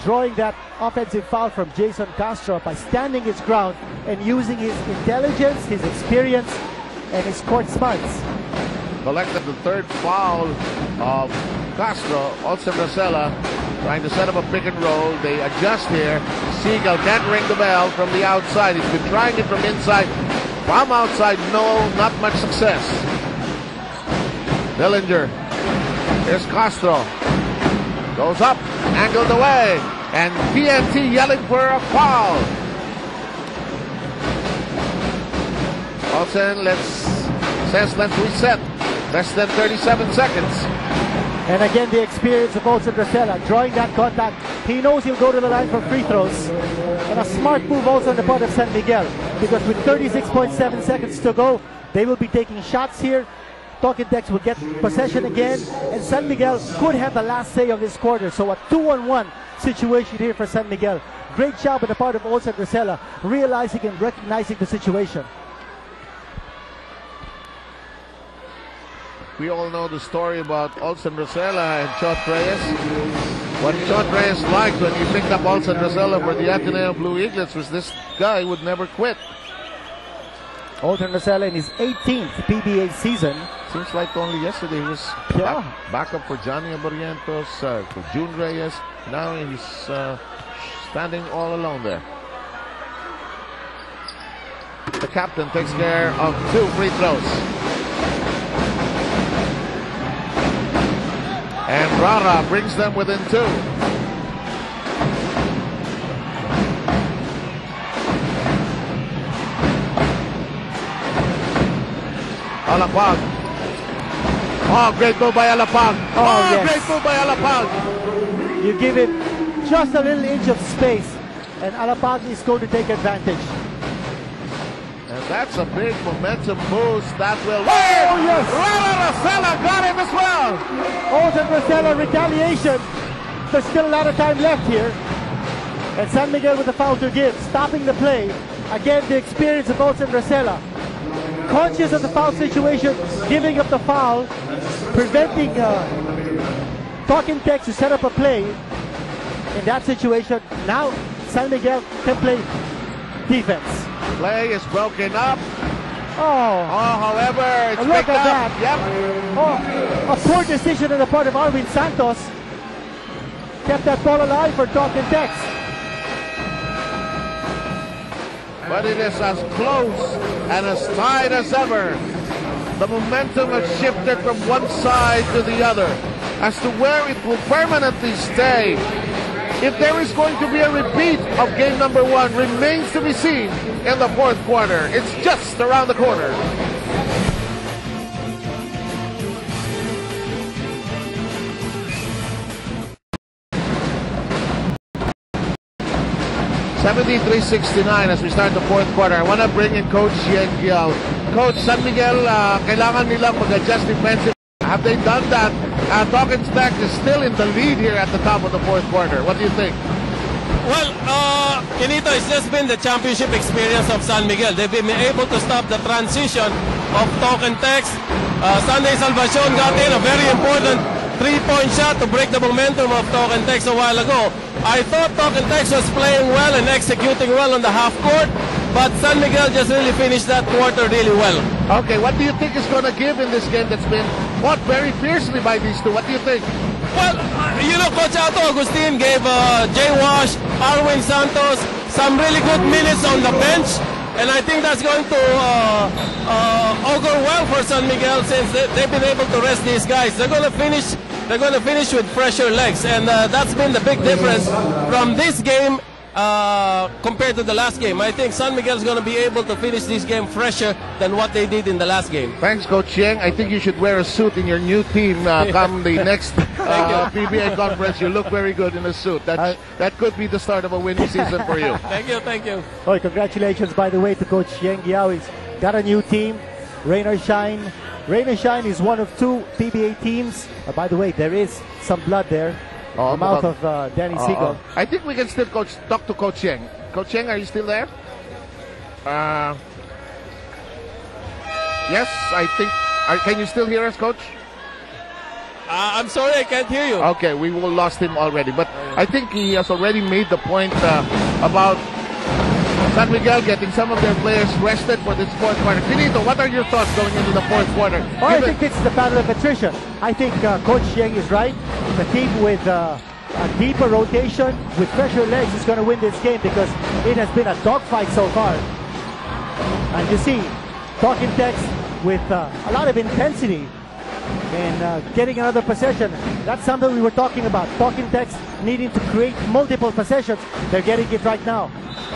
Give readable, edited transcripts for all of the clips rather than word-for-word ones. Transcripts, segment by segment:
drawing that offensive foul from Jason Castro by standing his ground and using his intelligence, his experience, and his court smarts. Collected the third foul of Castro. Also Rosella trying to set up a pick and roll. They adjust here. Seagull can't ring the bell from the outside. He's been trying it from inside. From outside, no, not much success. Dillinger. Here's Castro. Goes up, angled away, and TNT yelling for a foul. Olsen says let's reset. Less than 37 seconds. And again, the experience of Olsen Rosella drawing that contact. He knows he'll go to the line for free throws. And a smart move also on the part of San Miguel, because with 36.7 seconds to go, they will be taking shots here. Talking Tex will get possession again, and San Miguel could have the last say of this quarter. So a 2-on-1 situation here for San Miguel. Great job on the part of Olsen Rosella, realizing and recognizing the situation. We all know the story about Olsen Rosella and Chot Reyes. What Chot Reyes liked when he picked up Olsen Rosella for the Ateneo Blue Eaglets was this guy would never quit. Olsen Rosella in his 18th PBA season. Seems like only yesterday he was backup for Johnny Aborientos, for June Reyes. Now he's standing all alone there. The captain takes care of 2 free throws. And Rara brings them within 2. Alapag. Oh, great move by Alapag. Oh, yes. Great move by Alapag. You give him just a little inch of space, and Alapag is going to take advantage. And that's a big momentum boost that will work. Oh, yes. Rara Rosella got him as well. Olsen Rosella retaliation. There's still a lot of time left here. And San Miguel with the foul to give, stopping the play. Again, the experience of Olsen Rosella. Conscious of the foul situation, giving up the foul, preventing Talking Tex to set up a play in that situation. Now San Miguel can play defense. Play is broken up. However, it's look picked at up. that. A poor decision on the part of Arvin Santos. Kept that ball alive for Talking Tex. But it is as close and as tight as ever. The momentum has shifted from one side to the other as to where it will permanently stay. If there is going to be a repeat of game number 1 remains to be seen in the 4th quarter. It's just around the corner. (73-69) as we start the 4th quarter. I want to bring in Coach Yen Giao. Coach, San Miguel, kailangan nilang mag-adjust defensive. Have they done that? Talking Tex is still in the lead here at the top of the 4th quarter. What do you think? Well, Kinito, it's just been the championship experience of San Miguel. They've been able to stop the transition of Talking Tex. Sunday Salvacion got in a very important 3-point shot to break the momentum of Talking Tex a while ago. I thought Talking Tex was playing well and executing well on the half court, but San Miguel just really finished that quarter really well. Okay, what do you think is going to give in this game that's been fought very fiercely by these two? What do you think? Well, you know, Coach Ato Agustin gave Jay Wash, Arvin Santos some really good minutes on the bench, and I think that's going to augur well for San Miguel since they've been able to rest these guys. They're going to finish with fresher legs, and that's been the big difference from this game compared to the last game. I think San Miguel is going to be able to finish this game fresher than what they did in the last game. Thanks, Coach Yang. I think you should wear a suit in your new team come the next PBA conference. You look very good in a suit. That could be the start of a winning season for you. Thank you, thank you. Oh, congratulations, by the way, to Coach Yen Giao. He's got a new team, Rain or Shine. Rain or Shine is one of 2 PBA teams. By the way, there is some blood there. The mouth of Danny Seagull. I think we can still talk to Coach Yang. Coach Yang, are you still there? Yes, I think. Can you still hear us, Coach? I'm sorry, I can't hear you. Okay, we will lost him already. But I think he has already made the point about San Miguel getting some of their players rested for this fourth quarter. Finito, what are your thoughts going into the fourth quarter? Oh, I think it's the battle of attrition. I think Coach Yeng is right. The team with a deeper rotation, with fresher legs, is going to win this game because it has been a dogfight so far. And you see, Talking Tex with a lot of intensity and getting another possession. That's something we were talking about. Talking Tex needing to create multiple possessions. They're getting it right now.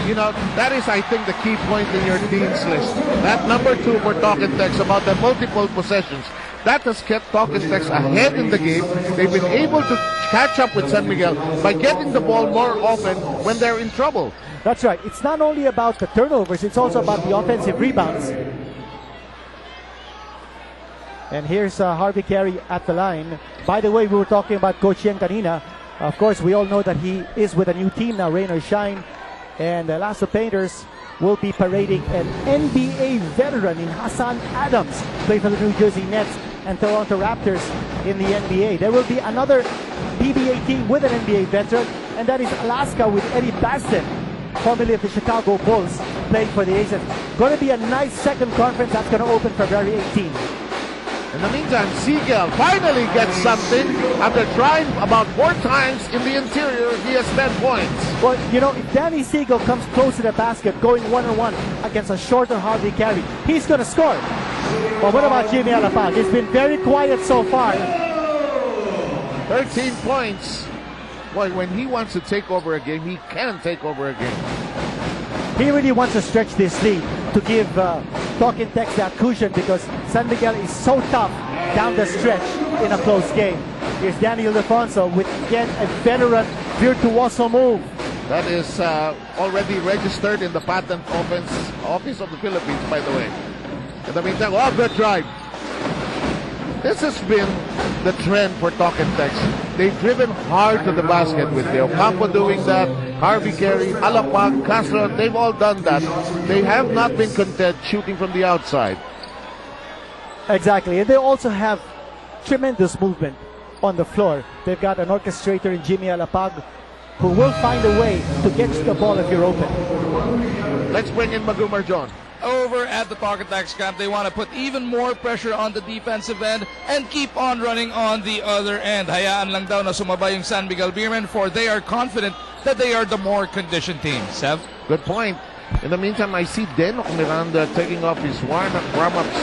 You know, that is, I think, the key point in your team's list. That number 2 for Talking Tex about the multiple possessions. That has kept Talking Tex ahead in the game. They've been able to catch up with San Miguel by getting the ball more often when they're in trouble. That's right. It's not only about the turnovers, it's also about the offensive rebounds. And here's Harvey Carey at the line. By the way, we were talking about Coach Yeng kanina. Of course, we all know that he is with a new team now, Rain or Shine. And the Lasso Painters will be parading an NBA veteran in Hassan Adams, played for the New Jersey Nets and Toronto Raptors in the NBA. There will be another PBA team with an NBA veteran, and that is Alaska with Eddie Baston, formerly of the Chicago Bulls, playing for the Aces. Going to be a nice second conference that's going to open February 18. In the meantime, Seagull finally gets something after trying about 4 times in the interior. He has 10 points. Well, you know, if Danny Seagull comes close to the basket, going 1-on-1 against a shorter Harvey Carey, he's going to score. But what about Jimmy Alapag? He's been very quiet so far. 13 points. Boy, when he wants to take over a game, he can take over a game. He really wants to stretch this lead to give Talking Tex that cushion because San Miguel is so tough down the stretch in a close game. Here's Daniel Defonso with, again, a veteran virtuoso move. That is already registered in the Patent Office of the Philippines, by the way. In the meantime, oh, good drive. This has been the trend for Talking Tex. They've driven hard to the basket with Leo Campo doing that, Harvey Carey, Alapag, Castro, they've all done that. They have not been content shooting from the outside. Exactly, and they also have tremendous movement on the floor. They've got an orchestrator in Jimmy Alapag who will find a way to get you the ball if you're open. Let's bring in Magumar John. Over at the Talking Tex camp, they want to put even more pressure on the defensive end and keep on running on the other end. Hayaan lang daw na sumaba yung San Miguel Beermen, for they are confident that they are the more conditioned team. Sev? Good point. In the meantime, I see Denok Miranda taking off his warm-ups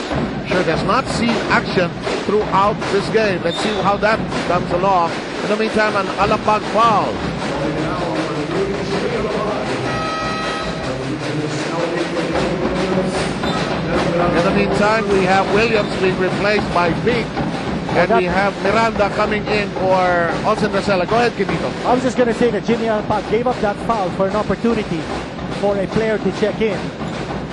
shirt. Has not seen action throughout this game. Let's see how that comes along. In the meantime, an Alapag foul. In the meantime, we have Williams being replaced by Vic. And we have Miranda coming in for Olsen Rosella. Go ahead, Kinito. I was just going to say that Jimmy Alapag gave up that foul for an opportunity for a player to check in.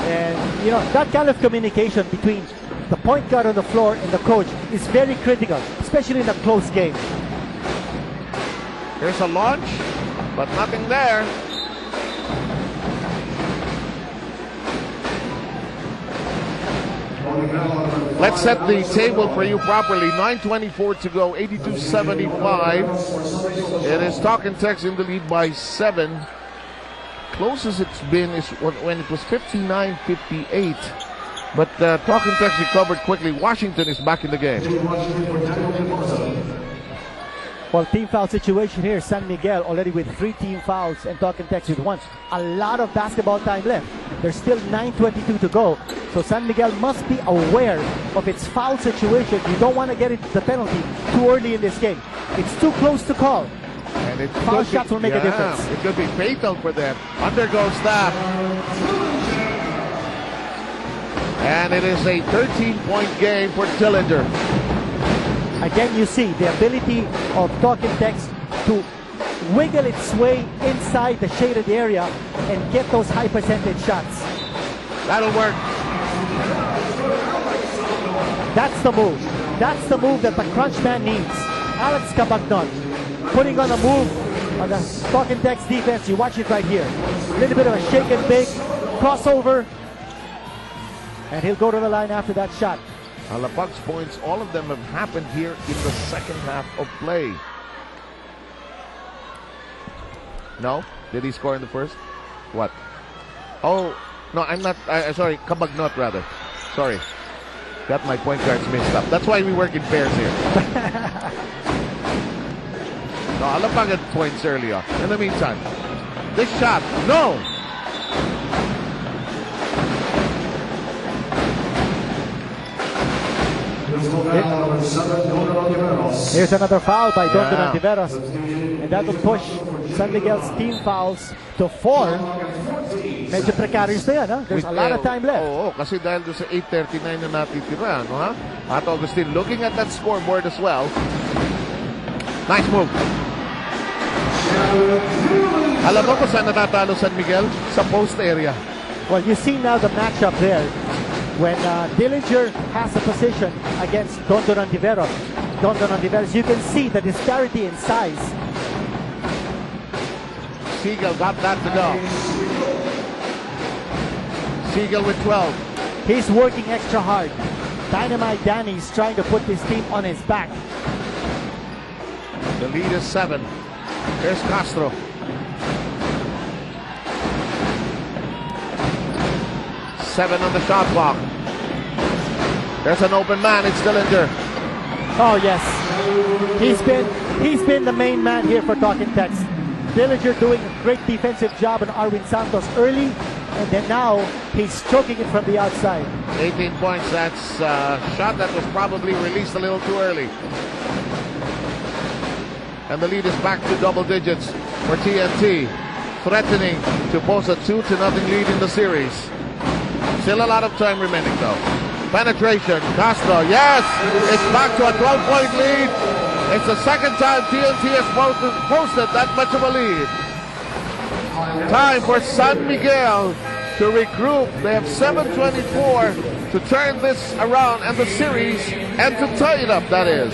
And, you know, that kind of communication between the point guard on the floor and the coach is very critical, especially in a close game. Here's a launch, but nothing there. Let's set the table for you properly. 9:24 to go, 82-75. It is Talking Tex in the lead by 7. Closest it's been is when it was 59-58. But Talking Tex recovered quickly. Washington is back in the game. Well, team foul situation here. San Miguel already with 3 team fouls and Talking Tex with 1. A lot of basketball time left. There's still 9:22 to go. So San Miguel must be aware of its foul situation. You don't want to get into the penalty too early in this game. It's too close to call. And it foul shots will make a difference. It could be fatal for them. Under goes that. And it is a 13-point game for Tillinger. Again, you see the ability of Talking Tex to wiggle its way inside the shaded area and get those high percentage shots. That'll work. That's the move. That's the move that the crunch man needs. Alex Cabagnon putting on a move on the Talking Tex defense. You watch it right here. A little bit of a shake and bake, crossover, and he'll go to the line after that shot. Alapag's points, all of them have happened here in the second half of play. No? Did he score in the first? What? Oh, no, I'm not. Sorry, Cabagnot rather. Sorry. Got my point guards mixed up. That's why we work in pairs here. No, Alapag had points earlier. In the meantime, this shot, no! Here's another foul by Don Antiveros, and that will push San Miguel's team fouls to 4. Medyo precarious na yan, ha? There's a lot of time left. Oo, kasi dahil doon sa 8:39 na natitira, no, ha? At Augustine looking at that scoreboard as well. Nice move. Alam mo kung saan natatalo San Miguel? Sa post area. Well, you see now the matchup there. When Dillinger has a position against Don Antiveros, you can see the disparity in size. Siegel got that to go. Siegel with 12. He's working extra hard. Dynamite Danny's trying to put this team on his back. The lead is 7. Here's Castro. Seven on the shot clock. There's an open man. It's Dillinger. Oh yes, he's been the main man here for Talking Text. Dillinger doing a great defensive job on Arwin Santos early, and then now he's stroking it from the outside. 18 points. That's a shot that was probably released a little too early. And the lead is back to double digits for TNT, threatening to post a 2-0 lead in the series. Still a lot of time remaining though. Penetration, Castro, yes! It's back to a 12-point lead. It's the second time TNT has posted that much of a lead. Time for San Miguel to regroup. They have 7:24 to turn this around and the series, and to tie it up, that is.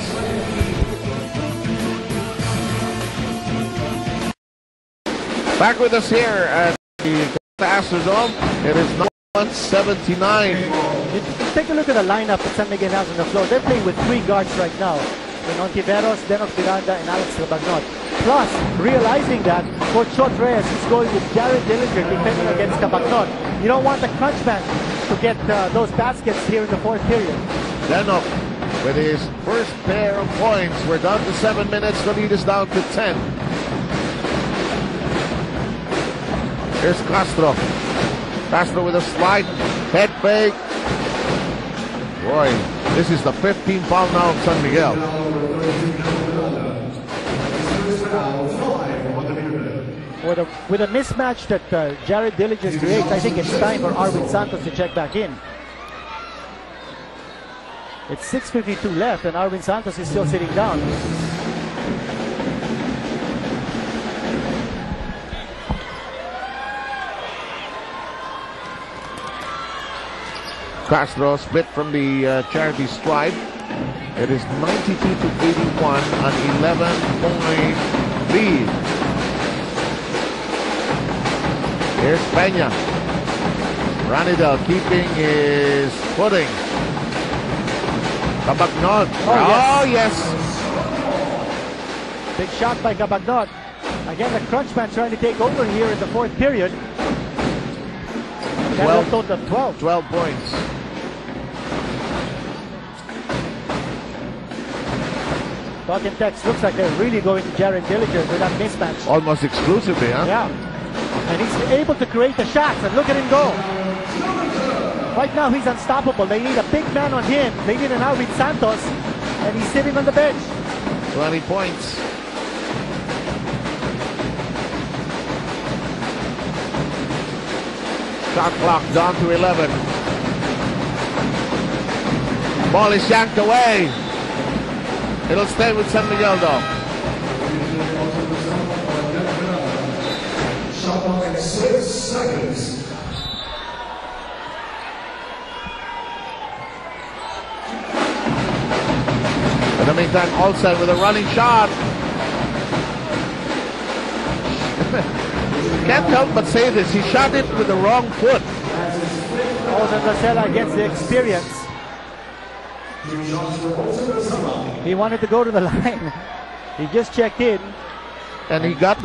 Back with us here at the Astrodome. It is 179. Take a look at the lineup that San Miguel has on the floor. They're playing with 3 guards right now. In Ontiveros, Denok Miranda, and Alex Cabagnot. Plus, realizing that Coach Chot Reyes is going with Jared Dillinger defending against Cabagnot. You don't want the crunch man to get those baskets here in the 4th period. Denok with his first pair of points. We're down to 7 minutes. The lead is down to 10. Here's Castro. Castro with a slide, head fake. Boy, this is the 15th foul now of San Miguel. With a mismatch that Jared Dillinger creates, I think it's time for Arwin Santos to check back in. It's 6:52 left and Arwin Santos is still sitting down. Castro split from the charity stripe. It is 92-81, an 11-point lead. Here's Peña. Ranidel keeping his footing. Cabagnot. Oh, yes. Big shot by Cabagnot. Again, the crunch man trying to take over here in the 4th period. 12 points. Talking Text looks like they're really going to Jared Dillinger with that mismatch. Almost exclusively, huh? Yeah. And he's able to create the shots, and look at him go. Right now, he's unstoppable. They need a big man on him. They need an Arwin Santos, and he's sitting on the bench. 20 points. Shot clock down to 11. Ball is yanked away. It'll stay with San Miguel though. Shot clock at 6 seconds. In the meantime, Olsen with a running shot. Can't help but say this. He shot it with the wrong foot. Olsen Rosella gets the experience. He wanted to go to the line. He just checked in. And he got